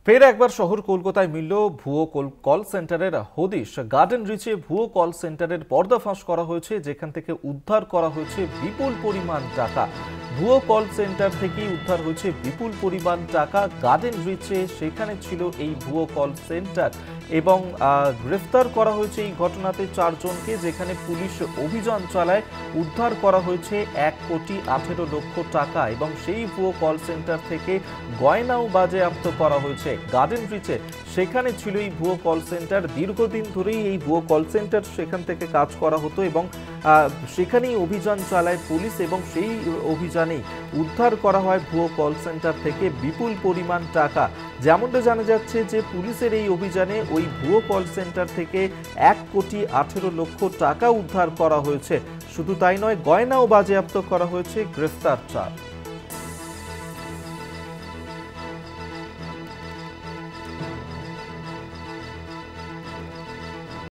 ফের একবার শহর কলকাতায় মিলল ভুয়ো কল সেন্টারের হদিশ। গার্ডেন রিচে ভুয়ো কল সেন্টারের পর্দাফাঁস করা হয়েছে, যেখান থেকে উদ্ধার করা হয়েছে বিপুল পরিমাণ টাকা। ভুয়ো কল সেন্টার থেকেই উদ্ধার হয়েছে বিপুল পরিমাণ টাকা। গার্ডেন রিচে সেখানে ছিল এই ভুয়ো কল সেন্টার এবং গ্রেফতার করা হয়েছে এই ঘটনাতে 4 জনকে, যেখানে পুলিশ অভিযান চালায়। উদ্ধার করা হয়েছে 1,18,00,000 টাকা এবং সেই ভুয়ো কল সেন্টার থেকে গয়নাও বাজেয়াপ্ত করা হয়েছে। গার্ডেন রিচে সেখানে ছিল এই ভুয়ো কল সেন্টার। দীর্ঘদিন ধরেই এই ভুয়ো কল সেন্টার সেখান থেকে কাজ করা হতো এবং সেখানেই অভিযান চালায় পুলিশ এবং সেই অভিযানেই উদ্ধার করা হয় ভুয়ো কল সেন্টার থেকে বিপুল পরিমাণ টাকা। যেমনটা জানা যাচ্ছে যে পুলিশের এই অভিযানে ওই ভুয়ো কল সেন্টার থেকে 1,18,00,000 টাকা উদ্ধার করা হয়েছে। শুধু তাই নয়, গয়নাও বাজেয়াপ্ত করা হয়েছে। গ্রেফতার 4।